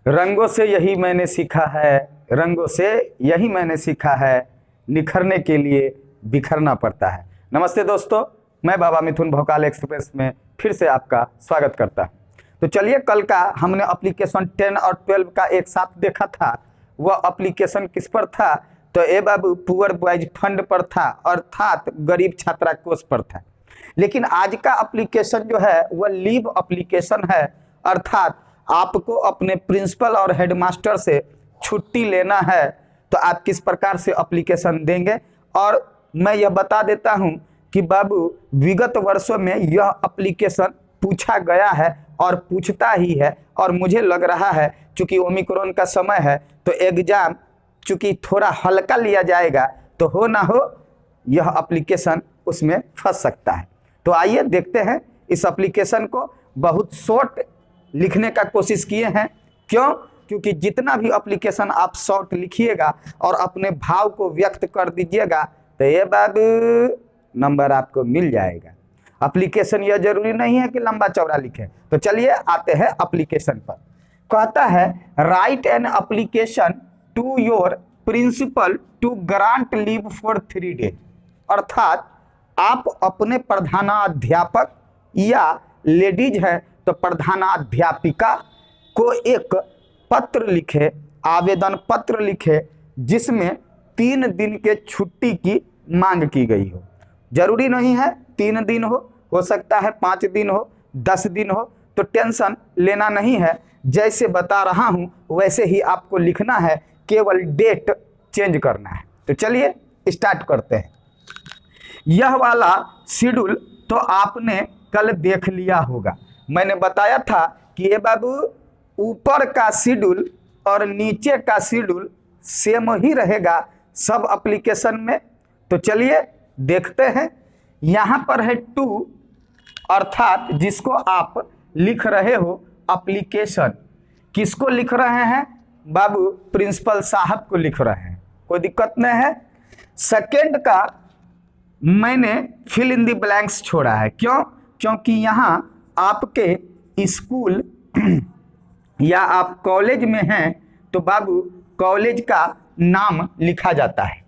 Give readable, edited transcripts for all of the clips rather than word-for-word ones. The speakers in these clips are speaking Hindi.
रंगों से यही मैंने सीखा है, रंगों से यही मैंने सीखा है, निखरने के लिए बिखरना पड़ता है। नमस्ते दोस्तों, मैं बाबा मिथुन भोकाल एक्सप्रेस में फिर से आपका स्वागत करता हूं। तो चलिए, कल का हमने एप्लीकेशन 10 और 12 का एक साथ देखा था। वह एप्लीकेशन किस पर था? तो ए बाबू पुअर बॉयज फंड पर था, अर्थात गरीब छात्रा कोष पर था। लेकिन आज का एप्लीकेशन जो है वह लीव एप्लीकेशन है, अर्थात आपको अपने प्रिंसिपल और हेडमास्टर से छुट्टी लेना है तो आप किस प्रकार से एप्लीकेशन देंगे। और मैं यह बता देता हूं कि बाबू विगत वर्षों में यह एप्लीकेशन पूछा गया है और पूछता ही है, और मुझे लग रहा है चूंकि ओमिक्रॉन का समय है तो एग्जाम चूंकि थोड़ा हल्का लिया जाएगा तो हो ना हो यह एप्लीकेशन उसमें फंस सकता है। तो आइए देखते हैं इस एप्लीकेशन को। बहुत शॉर्ट लिखने का कोशिश किए हैं। क्यों? क्योंकि जितना भी एप्लीकेशन आप शॉर्ट लिखिएगा और अपने भाव को व्यक्त कर दीजिएगा तो ये बाबू नंबर आपको मिल जाएगा। एप्लीकेशन यह जरूरी नहीं है कि लंबा चौड़ा लिखें। तो चलिए आते हैं एप्लीकेशन पर। कहता है write an application to your principal to grant leave for 3 days, अर्थात आप अपने प्रधानाध्यापक या लेडीज है तो प्रधानाध्यापिका को एक पत्र लिखे, आवेदन पत्र लिखे, जिसमें 3 दिन के छुट्टी की मांग की गई हो। जरूरी नहीं है 3 दिन हो सकता है 5 दिन हो, 10 दिन हो, तो टेंशन लेना नहीं है। जैसे बता रहा हूं वैसे ही आपको लिखना है, केवल डेट चेंज करना है। तो चलिए स्टार्ट करते हैं। यह वाला शेड्यूल तो आपने कल देख लिया होगा। मैंने बताया था कि ये बाबू ऊपर का शेड्यूल और नीचे का शेड्यूल सेम ही रहेगा सब एप्लीकेशन में। तो चलिए देखते हैं। यहाँ पर है 2, अर्थात जिसको आप लिख रहे हो एप्लीकेशन, किसको लिख रहे हैं बाबू? प्रिंसिपल साहब को लिख रहे हैं, कोई दिक्कत नहीं है। सेकेंड का मैंने फिल इन द ब्लैंक्स छोड़ा है। क्यों? क्योंकि यहाँ आपके स्कूल या आप कॉलेज में हैं तो बाबू कॉलेज का नाम लिखा जाता है।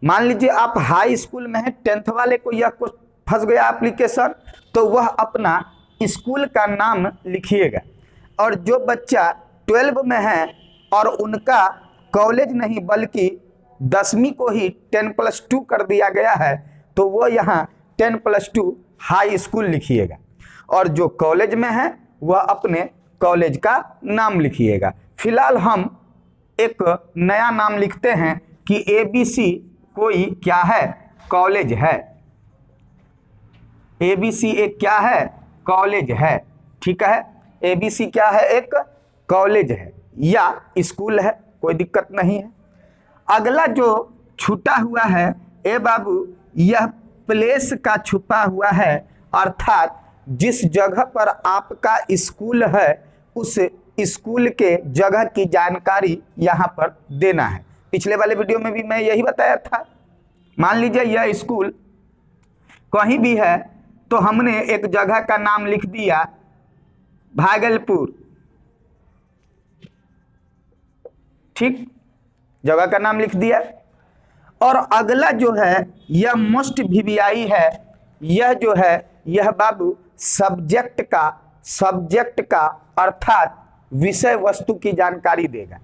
मान लीजिए आप हाई स्कूल में हैं, 10th वाले को यह कुछ फंस गया एप्लीकेशन, तो वह अपना स्कूल का नाम लिखिएगा। और जो बच्चा 12 में है और उनका कॉलेज नहीं बल्कि 10वीं को ही 10+2 कर दिया गया है तो वो यहाँ 10+2 हाई स्कूल लिखिएगा। और जो कॉलेज में है वह अपने कॉलेज का नाम लिखिएगा। फिलहाल हम एक नया नाम लिखते हैं कि ABC कोई क्या है? कॉलेज है। ABC एक क्या है? कॉलेज है। ठीक है, ABC क्या है? एक कॉलेज है या स्कूल है, कोई दिक्कत नहीं है। अगला जो छूटा हुआ है ए बाबू, यह प्लेस का छुपा हुआ है, अर्थात जिस जगह पर आपका स्कूल है उस स्कूल के जगह की जानकारी यहाँ पर देना है। पिछले वाले वीडियो में भी मैं यही बताया था। मान लीजिए यह स्कूल कहीं भी है तो हमने एक जगह का नाम लिख दिया भागलपुर। ठीक, जगह का नाम लिख दिया। और अगला जो है यह मोस्ट VVI है। यह जो है यह बाबू सब्जेक्ट का अर्थात विषय वस्तु की जानकारी देगा।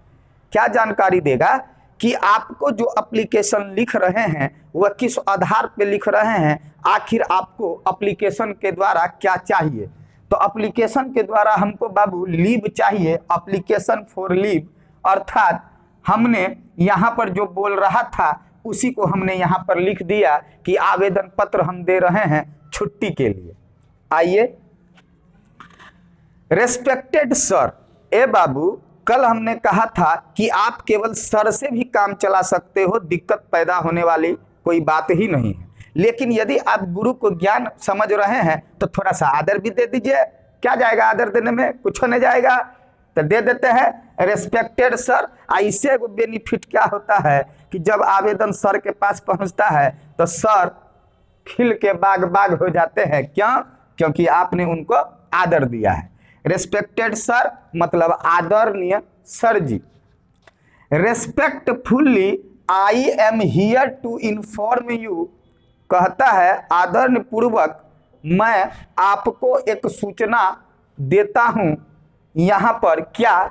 क्या जानकारी देगा? कि आपको जो एप्लीकेशन लिख रहे हैं वह किस आधार पे लिख रहे हैं, आखिर आपको एप्लीकेशन के द्वारा क्या चाहिए। तो एप्लीकेशन के द्वारा हमको बाबू लीव चाहिए, एप्लीकेशन फॉर लीव, अर्थात हमने यहाँ पर जो बोल रहा था उसी को हमने यहाँ पर लिख दिया कि आवेदन पत्र हम दे रहे हैं छुट्टी के लिए। आइए, रेस्पेक्टेड सर। ए बाबू कल हमने कहा था कि आप केवल सर से भी काम चला सकते हो, दिक्कत पैदा होने वाली कोई बात ही नहीं है। लेकिन यदि आप गुरु को ज्ञान समझ रहे हैं तो थोड़ा सा आदर भी दे दीजिए। क्या जाएगा आदर देने में? कुछ नहीं जाएगा, तो दे देते हैं रेस्पेक्टेड सर। इससे बेनिफिट क्या होता है कि जब आवेदन सर के पास पहुंचता है तो सर खिल के बाग बाग हो जाते हैं। क्यों? क्योंकि आपने उनको आदर दिया है। रेस्पेक्टेड सर मतलब आदरणीय सर जी। Respectfully I am here to inform you, कहता है आदरणीय पूर्वक मैं आपको एक सूचना देता हूं यहाँ पर। क्या?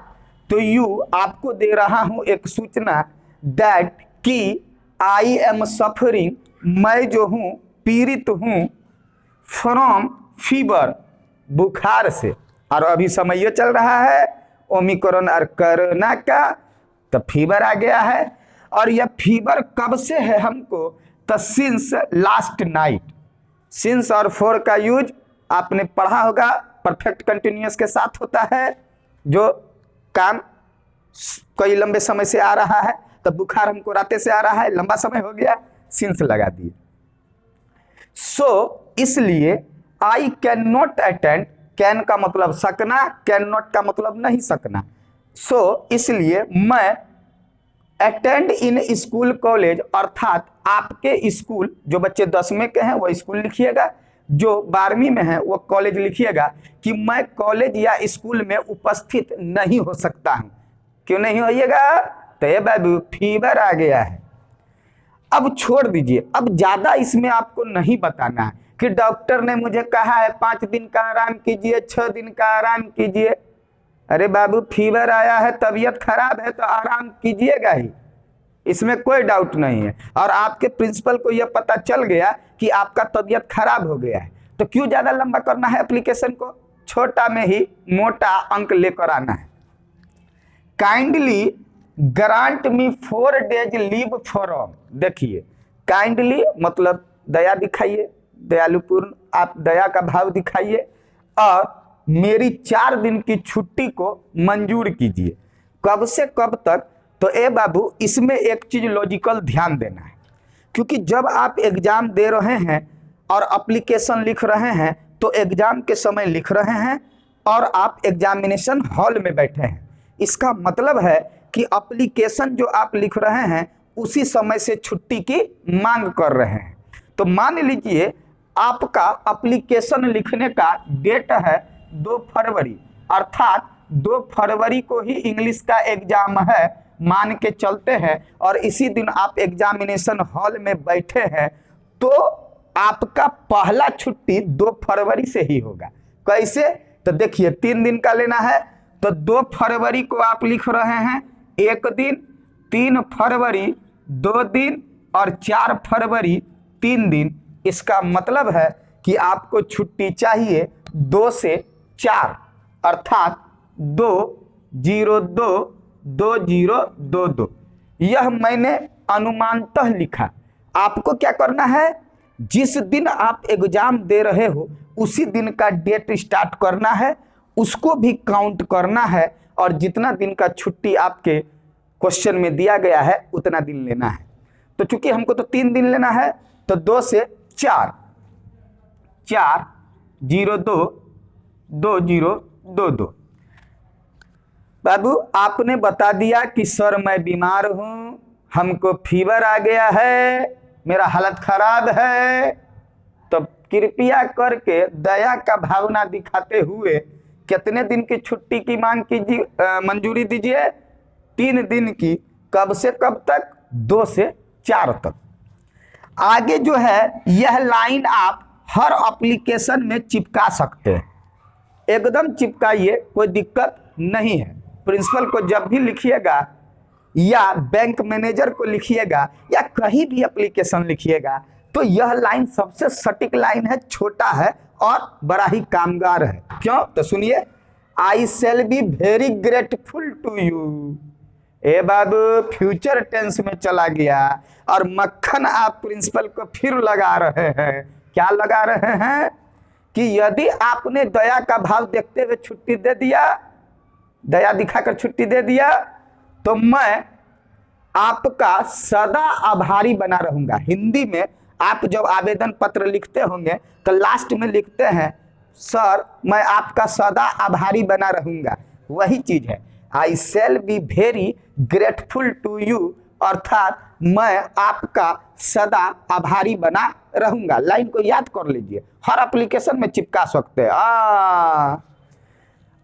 तो यू आपको दे रहा हूं एक सूचना, दैट कि आई एम सफरिंग मैं जो हूं पीड़ित हूं, फ्रॉम फीवर बुखार से। और अभी समय ये चल रहा है ओमिक्रॉन और कोरोना का, तो फीवर आ गया है। और यह फीवर कब से है हमको? तो सिंस लास्ट नाइट। सिंस और फॉर का यूज आपने पढ़ा होगा, परफेक्ट कंटिन्यूअस के साथ होता है। जो काम कई लंबे समय से आ रहा है, तो बुखार हमको राते से आ रहा है, लंबा समय हो गया, सिंस लगा दिए। सो इसलिए I can not attend, can का मतलब सकना, कैन नॉट का मतलब नहीं सकना। सो इसलिए मैं अटेंड इन स्कूल कॉलेज, अर्थात आपके स्कूल, जो बच्चे 10वीं के हैं वो स्कूल लिखिएगा, जो 12वीं में है वो कॉलेज लिखिएगा, कि मैं कॉलेज या स्कूल में उपस्थित नहीं हो सकता हूं। क्यों नहीं होइएगा? तो ये बाबू फीवर आ गया है। अब छोड़ दीजिए, अब ज्यादा इसमें आपको नहीं बताना है कि डॉक्टर ने मुझे कहा है 5 दिन का आराम कीजिए, 6 दिन का आराम कीजिए। अरे बाबू फीवर आया है, तबीयत खराब है, तो आराम कीजिएगा ही, इसमें कोई डाउट नहीं है। और आपके प्रिंसिपल को यह पता चल गया कि आपका तबीयत खराब हो गया है, तो क्यों ज्यादा लंबा करना है एप्लीकेशन को? छोटा में ही मोटा अंक लेकर आना है। Kindly grant me 4 days leave from, देखिए काइंडली मतलब दया दिखाइए, दयालुपूर्ण आप दया का भाव दिखाइए, और मेरी 4 दिन की छुट्टी को मंजूर कीजिए। कब से कब तक? तो ए बाबू इसमें एक चीज लॉजिकल ध्यान देना है, क्योंकि जब आप एग्जाम दे रहे हैं और एप्लीकेशन लिख रहे हैं, तो एग्जाम के समय लिख रहे हैं और आप एग्जामिनेशन हॉल में बैठे हैं। इसका मतलब है कि एप्लीकेशन जो आप लिख रहे हैं उसी समय से छुट्टी की मांग कर रहे हैं। तो मान लीजिए आपका एप्लीकेशन लिखने का डेट है 2 फरवरी, अर्थात 2 फरवरी को ही इंग्लिश का एग्जाम है मान के चलते हैं, और इसी दिन आप एग्जामिनेशन हॉल में बैठे हैं, तो आपका पहला छुट्टी 2 फरवरी से ही होगा। कैसे? तो देखिए 3 दिन का लेना है, तो 2 फरवरी को आप लिख रहे हैं 1 दिन, 3 फरवरी 2 दिन, और 4 फरवरी 3 दिन। इसका मतलब है कि आपको छुट्टी चाहिए 2 से 4, अर्थात 2/02/2022। यह मैंने अनुमानतः लिखा। आपको क्या करना है? जिस दिन आप एग्जाम दे रहे हो उसी दिन का डेट स्टार्ट करना है, उसको भी काउंट करना है, और जितना दिन का छुट्टी आपके क्वेश्चन में दिया गया है उतना दिन लेना है। तो चूंकि हमको तो 3 दिन लेना है, तो 2 से 4, 4/02/2022। बाबू आपने बता दिया कि सर मैं बीमार हूं, हमको फीवर आ गया है, मेरा हालत खराब है, तो कृपया करके दया का भावना दिखाते हुए कितने दिन की छुट्टी की मांग कीजिए, मंजूरी दीजिए? 3 दिन की। कब से कब तक? 2 से 4 तक। आगे जो है यह लाइन आप हर एप्लीकेशन में चिपका सकते हैं, एकदम चिपकाइए, कोई दिक्कत नहीं है। प्रिंसिपल को जब भी लिखिएगा, या बैंक मैनेजर को लिखिएगा, या कहीं भी एप्लीकेशन लिखिएगा, तो यह लाइन सबसे सटीक लाइन है, छोटा है और बड़ा ही कामगार है। क्यों? तो सुनिए, I shall be very grateful to you. ए बाबू फ्यूचर टेंस में चला गया, और मक्खन आप प्रिंसिपल को फिर लगा रहे हैं। क्या लगा रहे हैं? कि यदि आपने दया का भाव देखते हुए छुट्टी दे दिया, दया दिखाकर छुट्टी दे दिया, तो मैं आपका सदा आभारी बना रहूंगा। हिंदी में आप जब आवेदन पत्र लिखते होंगे तो लास्ट में लिखते हैं, सर मैं आपका सदा आभारी बना रहूंगा। वही चीज है, I shall be very grateful to you, अर्थात मैं आपका सदा आभारी बना रहूंगा। लाइन को याद कर लीजिए, हर एप्लीकेशन में चिपका सकते हैं।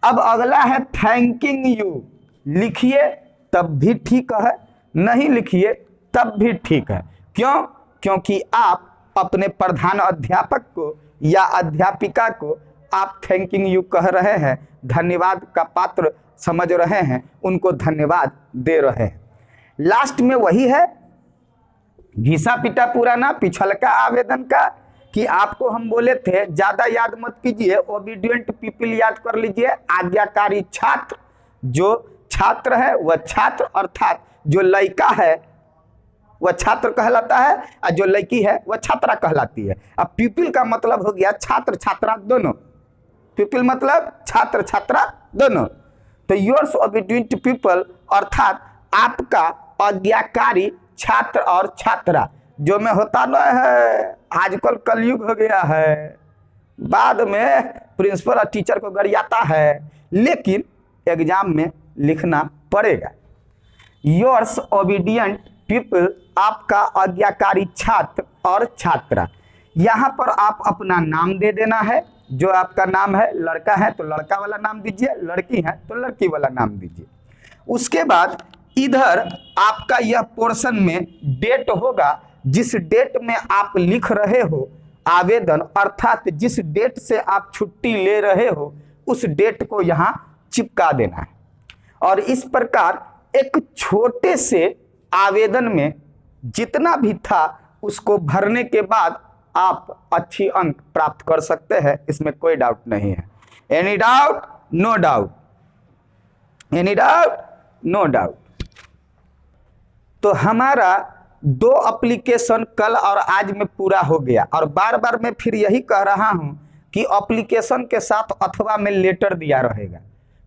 अब अगला है थैंकिंग यू। लिखिए तब भी ठीक है, नहीं लिखिए तब भी ठीक है। क्यों? क्योंकि आप अपने प्रधान अध्यापक को या अध्यापिका को आप थैंकिंग यू कह रहे हैं, धन्यवाद का पात्र समझ रहे हैं, उनको धन्यवाद दे रहे हैं। लास्ट में वही है घिसा पिटा पुराना पिछलका आवेदन का, कि आपको हम बोले थे ज्यादा याद मत कीजिए, ओबीडियंट पीपल याद कर लीजिए। आज्ञाकारी छात्र, जो छात्र है वह छात्र, अर्थात जो लड़का है वह छात्र कहलाता है और जो लड़की है वह छात्रा कहलाती है। अब पीपल का मतलब हो गया छात्र छात्रा दोनों, पीपल मतलब छात्र छात्रा दोनों। तो योर्स ओबीडियंट पीपल अर्थात आपका आज्ञाकारी छात्र और छात्रा, जो में होता न है आजकल कलयुग हो गया है, बाद में प्रिंसिपल और टीचर को गरियाता है, लेकिन एग्जाम में लिखना पड़ेगा। योर्स ओबीडियंट पीपल आपका आज्ञाकारी छात्र और छात्रा। यहाँ पर आप अपना नाम दे देना है, जो आपका नाम है, लड़का है तो लड़का वाला नाम दीजिए, लड़की है तो लड़की वाला नाम दीजिए। उसके बाद इधर आपका यह पोर्शन में डेट होगा, जिस डेट में आप लिख रहे हो आवेदन, अर्थात जिस डेट से आप छुट्टी ले रहे हो उस डेट को यहाँ चिपका देना है। और इस प्रकार एक छोटे से आवेदन में जितना भी था उसको भरने के बाद आप अच्छी अंक प्राप्त कर सकते हैं, इसमें कोई डाउट नहीं है। Any doubt? No doubt. Any doubt? No doubt. तो हमारा 2 एप्लीकेशन कल और आज में पूरा हो गया, और बार बार मैं फिर यही कह रहा हूं कि एप्लीकेशन के साथ अथवा में लेटर दिया रहेगा,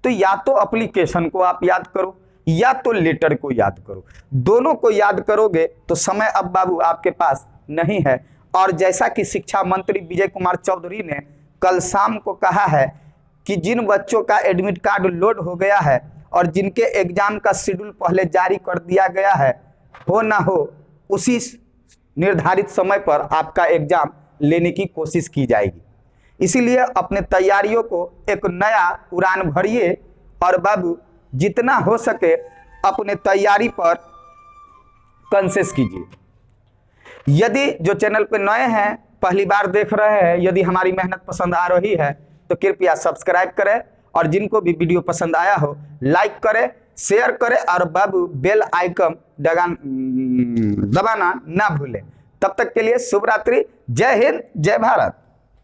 तो या तो एप्लीकेशन को आप याद करो या तो लेटर को याद करो। दोनों को याद करोगे तो समय अब बाबू आपके पास नहीं है। और जैसा कि शिक्षा मंत्री विजय कुमार चौधरी ने कल शाम को कहा है कि जिन बच्चों का एडमिट कार्ड लोड हो गया है और जिनके एग्जाम का शेड्यूल पहले जारी कर दिया गया है, हो ना हो उसी निर्धारित समय पर आपका एग्जाम लेने की कोशिश की जाएगी। इसीलिए अपने तैयारियों को एक नया उड़ान भरिए और बाबू जितना हो सके अपने तैयारी पर कंसेस कीजिए। यदि जो चैनल पे नए हैं, पहली बार देख रहे हैं, यदि हमारी मेहनत पसंद आ रही है तो कृपया सब्सक्राइब करें, और जिनको भी वीडियो पसंद आया हो लाइक करें, शेयर करें, और बाबू बेल आइकन दबाना ना भूलें। तब तक के लिए शुभ रात्रि। जय हिंद, जय भारत।